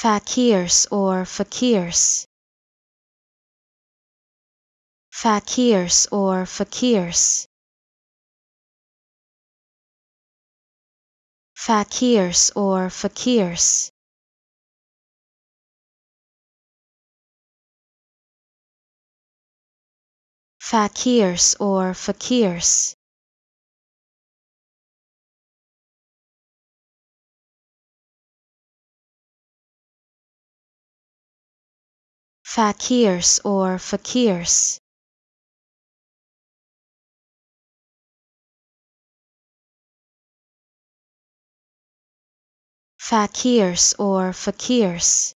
Fakirs or fakirs. Fakirs or fakirs. Fakirs or fakirs. Fakirs or fakirs. Fakirs or fakirs. Fakirs or fakirs.